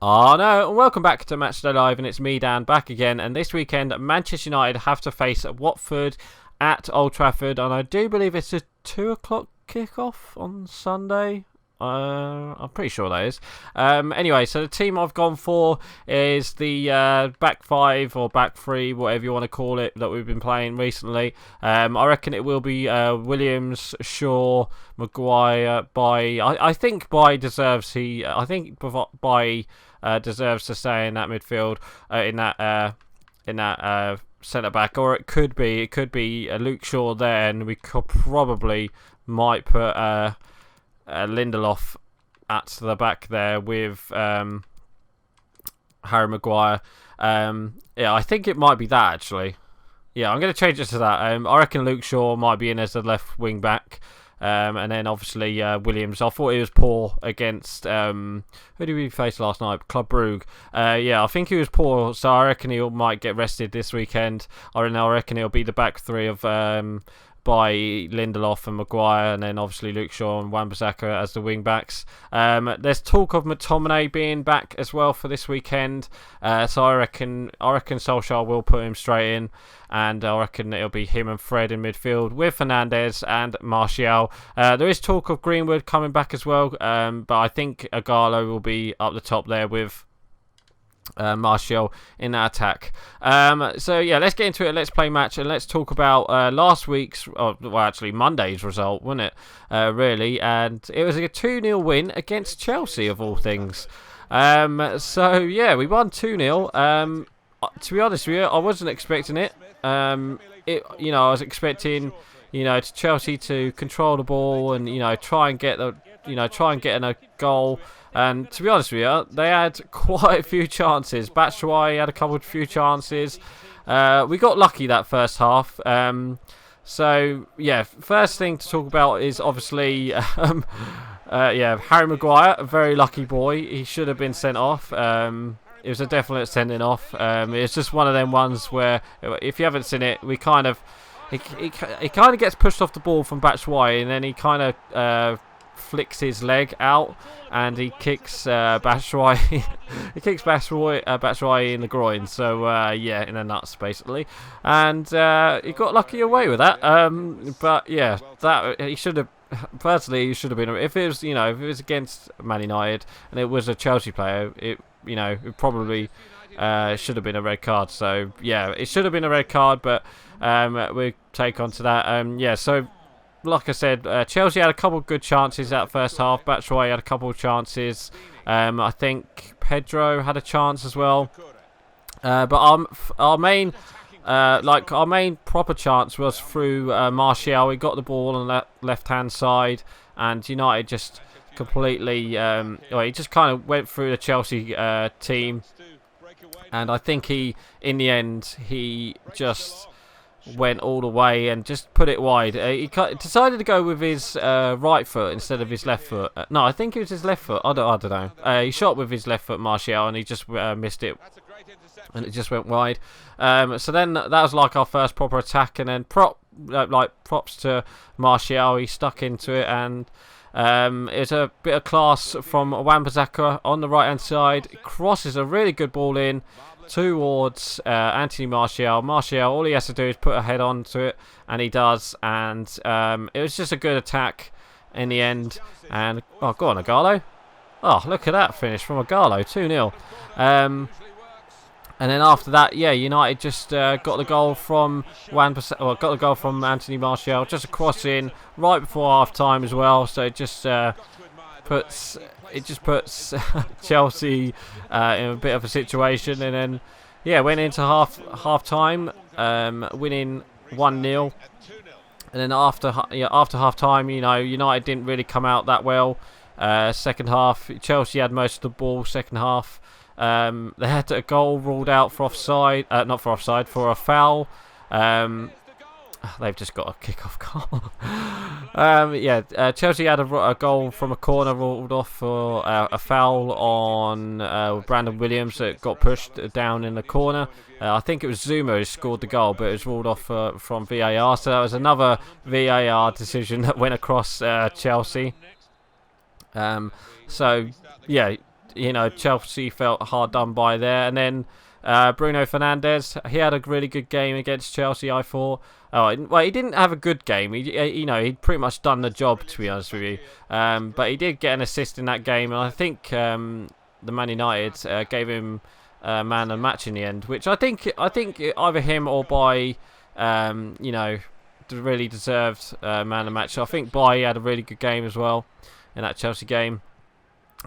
Oh no, and welcome back to Matchday Live, and it's me, Dan, back again. And this weekend, Manchester United have to face Watford at Old Trafford, and I do believe it's a 2 o'clock kickoff on Sunday. I'm pretty sure that is. Anyway, so the team I've gone for is the back five or back three, whatever you want to call it, that we've been playing recently. I reckon it will be Williams, Shaw, Maguire. I think Bai deserves deserves to stay in that midfield, in that centre back, or it could be Luke Shaw there, and we could might put Lindelof at the back there with Harry Maguire. I think it might be that actually. Yeah, I'm going to change it to that. I reckon Luke Shaw might be in as the left wing back. And then obviously Williams. I thought he was poor against who did we face last night? Club Brugge. I think he was poor, so I reckon he might get rested this weekend. I reckon he'll be the back three of by Lindelof and Maguire, and then obviously Luke Shaw and Wan-Bissaka as the wing backs. There's talk of McTominay being back as well for this weekend, so I reckon Solskjaer will put him straight in, and I reckon it'll be him and Fred in midfield with Fernandes and Martial. There is talk of Greenwood coming back as well, but I think Agallo will be up the top there with Martial in that attack. So yeah, let's get into it. Let's play match, and let's talk about last week's, Monday's result, wasn't it? Really, and it was a 2-0 win against Chelsea of all things. So yeah, we won 2-0. To be honest with you, I wasn't expecting it. I was expecting Chelsea to control the ball and try and get in a goal. And to be honest with you, they had quite a few chances. Batshuayi had a few chances. We got lucky that first half. So yeah, first thing to talk about is obviously Harry Maguire, a very lucky boy. He should have been sent off. It was a definite sending off. It's just one of them ones where, if you haven't seen it, he kind of gets pushed off the ball from Batshuayi, and then he kind of flicks his leg out, and he kicks Batshuayi. He kicks Batshuayi in the groin. So in the nuts basically, and he got lucky away with that. But yeah, that he should have. Personally, he should have been. If it was against Man United and it was a Chelsea player, it probably should have been a red card. So yeah, it should have been a red card, but we'll take on to that. So like I said, Chelsea had a couple of good chances that first half. Batshuayi had a couple of chances. I think Pedro had a chance as well. But our main proper chance was through Martial. He got the ball on that left-hand side, and United just completely... he just kind of went through the Chelsea team, and I think in the end, he just went all the way and just put it wide. He decided to go with his right foot instead of his left foot. No, I think it was his left foot. I don't know. He shot with his left foot, Martial, and he just missed it, and it just went wide. So then that was like our first proper attack, and then props to Martial. He stuck into it, and it was a bit of class from Wan-Bissaka on the right hand side. Crosses a really good ball in towards Anthony Martial. All he has to do is put a head onto it, and he does. And it was just a good attack in the end. And go on, Agallo. Oh, look at that finish from Agallo, 2-0. And then after that, United just got the goal from got the goal from Anthony Martial, just a cross in right before half time as well. So it just puts Chelsea in a bit of a situation, and then went into half time winning 1-0. And then after half time, United didn't really come out that well. Second half, Chelsea had most of the ball. Second half, they had a goal ruled out for offside, for a foul. They've just got a kick-off goal. Chelsea had a goal from a corner ruled off for a foul on Brandon Williams that got pushed down in the corner. I think it was Zuma who scored the goal, but it was ruled off from VAR. So that was another VAR decision that went across Chelsea. Chelsea felt hard done by there. And then Bruno Fernandes, he had a really good game against Chelsea, I thought. Oh, well, he didn't have a good game. He'd pretty much done the job, to be honest with you. But he did get an assist in that game, and I think the Man United gave him man of the match in the end, which I think either him or Bailly, really deserved man of the match. I think Bailly had a really good game as well in that Chelsea game.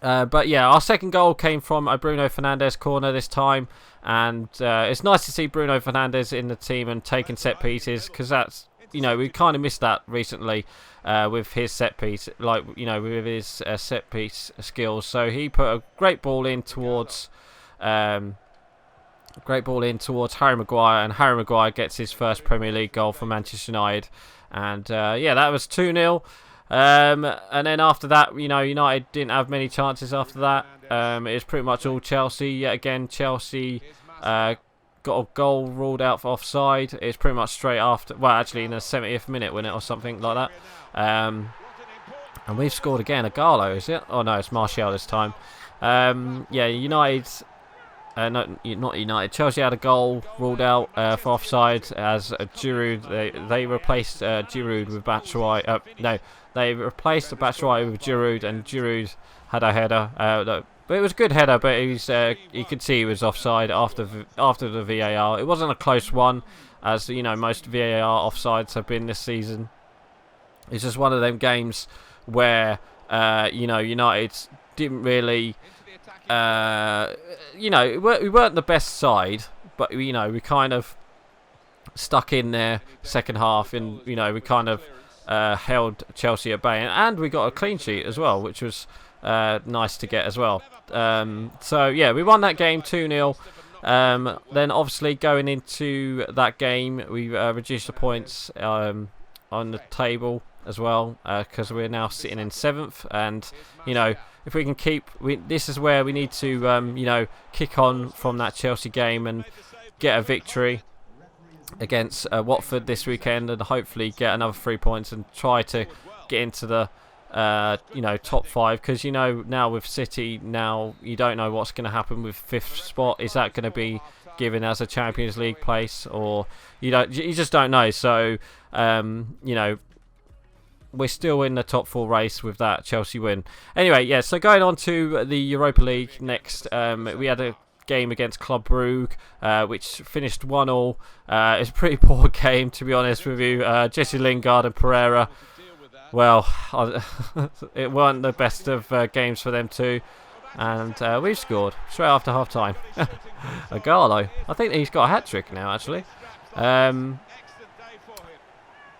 But yeah, our second goal came from a Bruno Fernandes corner this time, and it's nice to see Bruno Fernandes in the team and taking set pieces, because that's, we kind of missed that recently with his set piece, with his set piece skills. So he put a great ball in towards Harry Maguire, and Harry Maguire gets his first Premier League goal for Manchester United, and that was 2-0. And then after that, United didn't have many chances after that. It was pretty much all Chelsea. Yet again, Chelsea got a goal ruled out for offside. It's pretty much straight after, well, actually in the 70th minute, wasn't it, or something like that. And we've scored again. Agallo, is it? Oh no, it's Martial this time. United. Not United. Chelsea had a goal ruled out for offside as Giroud. They replaced Giroud with Batshuayi. They replaced Batshuayi with Giroud, and Giroud had a header. But it was a good header, but you could see he was offside after the VAR. It wasn't a close one, as most VAR offsides have been this season. It's just one of them games where United didn't really. We weren't the best side, but we kind of stuck in there second half, and we kind of held Chelsea at bay, and we got a clean sheet as well, which was nice to get as well. We won that game 2-0. Then obviously going into that game, we reduced the points on the table as well, because we're now sitting in 7th, and if we can this is where we need to kick on from that Chelsea game and get a victory against Watford this weekend, and hopefully get another 3 points and try to get into the top 5, because now with City, now you don't know what's going to happen with 5th spot. Is that going to be given as a Champions League place, or you just don't know. So we're still in the top 4 race with that Chelsea win. Anyway, so going on to the Europa League next, we had a game against Club Brugge, which finished 1-1. It was a pretty poor game, to be honest with you. Jesse Lingard and Pereira, well, it weren't the best of games for them too. And we've scored straight after half time. Agallo, I think he's got a hat-trick now, actually.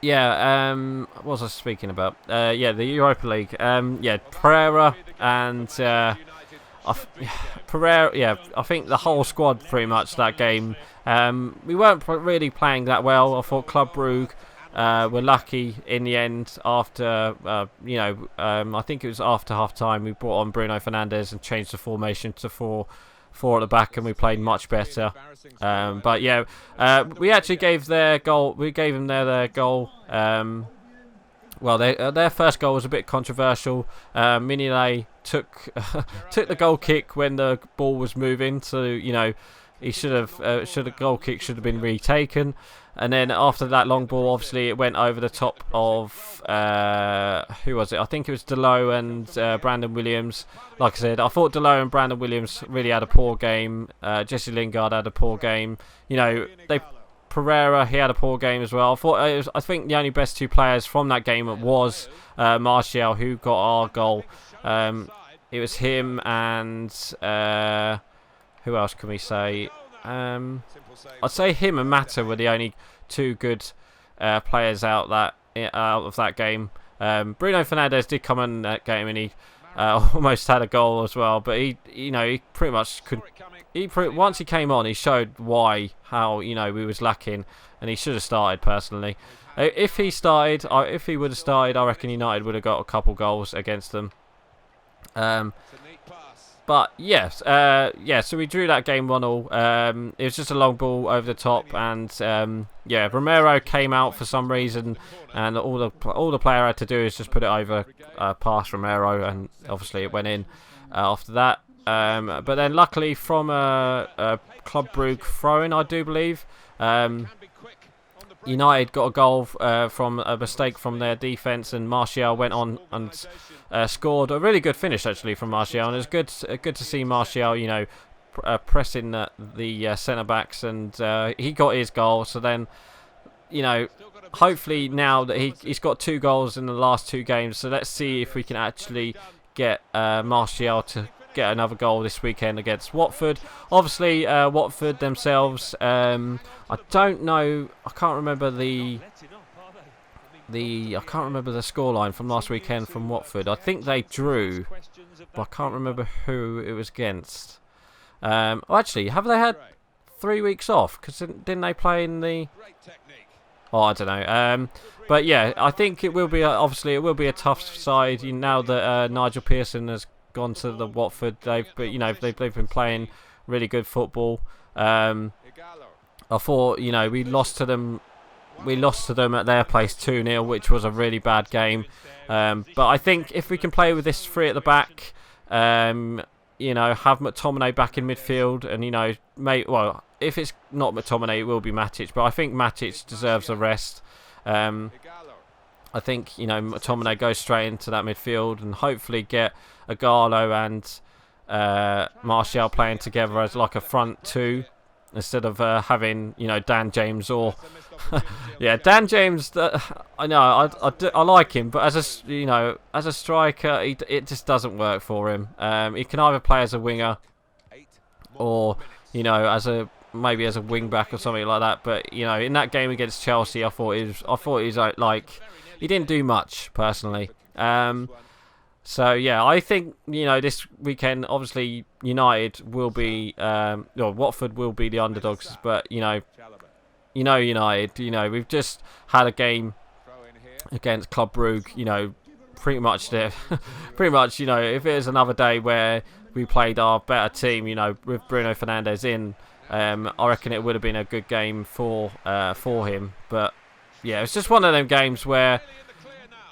What was I speaking about? The Europa League. Pereira and Pereira. I think the whole squad pretty much that game. We weren't really playing that well. I thought Club Brugge were lucky in the end. After I think it was after half time, we brought on Bruno Fernandes and changed the formation to 4 at the back, and we played much better. We actually gave their goal. We gave them their goal. Their first goal was a bit controversial. Mignolet took the goal kick when the ball was moving, so he the goal kick should have been retaken. And then after that long ball, obviously it went over the top of who was it? I think it was Delot and Brandon Williams. Like I said, I thought Delot and Brandon Williams really had a poor game. Jesse Lingard had a poor game. Pereira, he had a poor game as well. I think the only best 2 players from that game was Martial, who got our goal. It was him and who else can we say? I'd say him and Mata were the only 2 good players out of that game. Bruno Fernandes did come in that game, and he almost had a goal as well. But he pretty much could. Once he came on, he showed how we was lacking, and he should have started personally. If he would have started, I reckon United would have got a couple goals against them. But yes, so we drew that game 1-1. It was just a long ball over the top, and Romero came out for some reason, and all the player had to do is just put it over past Romero, and obviously it went in after that. But then luckily from a Club Brugge throw-in, I do believe, United got a goal from a mistake from their defence, and Martial went on and scored a really good finish actually from Martial, and it's good to see Martial, you know, pressing the centre backs, and he got his goal. So then, you know, hopefully now that he's got 2 goals in the last 2 games, so let's see if we can actually get Martial to get another goal this weekend against Watford. Obviously, Watford themselves, I don't know, I can't remember the scoreline from last weekend from Watford. I think they drew, but I can't remember who it was against. Oh, actually, have they had 3 weeks off? Because didn't they play in the... Oh, I don't know. But yeah, I think it will be obviously it will be a tough side. Now that Nigel Pearson has gone to the Watford, they've been playing really good football. I thought, you know, we lost to them at their place 2-0, which was a really bad game. But I think if we can play with this 3 at the back, you know, have McTominay back in midfield, and, you know, well, if it's not McTominay, it will be Matic, but I think Matic deserves a rest. I think, you know, McTominay goes straight into that midfield, and hopefully get Igalo and Martial playing together as like a front 2, instead of having, you know, Dan James or yeah, Dan James. I know I like him, but as a striker, it just doesn't work for him. He can either play as a winger, or, you know, maybe as a wing back or something like that. But, you know, in that game against Chelsea, I thought he was like, he didn't do much personally. So yeah, I think, you know, this weekend obviously United will be, Watford will be the underdogs, but United, you know, we've just had a game against Club Brugge, you know, pretty much, you know, if it was another day where we played our better team, you know, with Bruno Fernandes in, I reckon it would have been a good game for him. But yeah, it's just one of them games where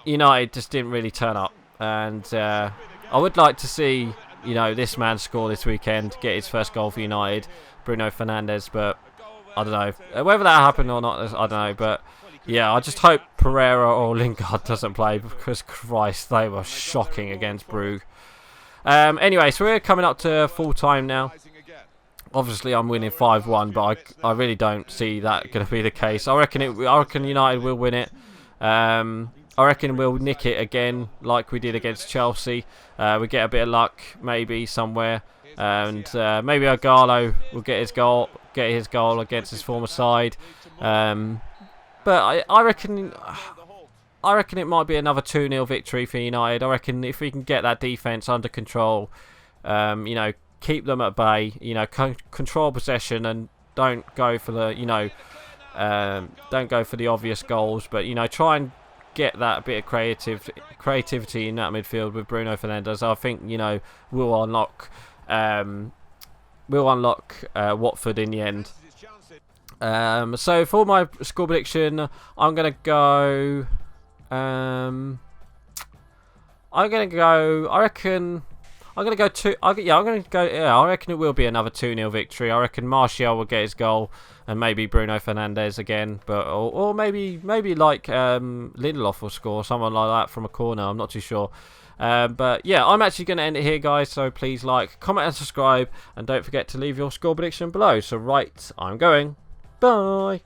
United just didn't really turn up. And I would like to see, you know, this man score this weekend, get his first goal for United, Bruno Fernandes. But I don't know whether that happened or not. I don't know. But yeah, I just hope Pereira or Lingard doesn't play, because Christ, they were shocking against Brugge. Anyway, so we're coming up to full time now. Obviously, I'm winning 5-1, but I really don't see that going to be the case. I reckon United will win it. I reckon we'll nick it again, like we did against Chelsea. We get a bit of luck, maybe somewhere, and maybe Igalo will get his goal against his former side. But I reckon it might be another 2-0 victory for United. I reckon if we can get that defence under control, you know, keep them at bay, you know, control possession, and don't go for the, you know, don't go for the obvious goals, but, you know, try and get that bit of creativity in that midfield with Bruno Fernandes. I think, you know, we'll unlock Watford in the end. So for my score prediction, I'm gonna go. I reckon it will be another 2-0 victory. I reckon Martial will get his goal, and maybe Bruno Fernandes again, but or maybe like Lindelof will score, someone like that from a corner. I'm not too sure. But yeah, I'm actually going to end it here, guys. So please like, comment, and subscribe, and don't forget to leave your score prediction below. So right, I'm going. Bye.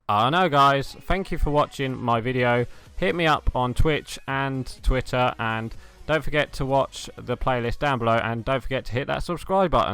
I know, guys. Thank you for watching my video. Hit me up on Twitch and Twitter, and don't forget to watch the playlist down below, and don't forget to hit that subscribe button.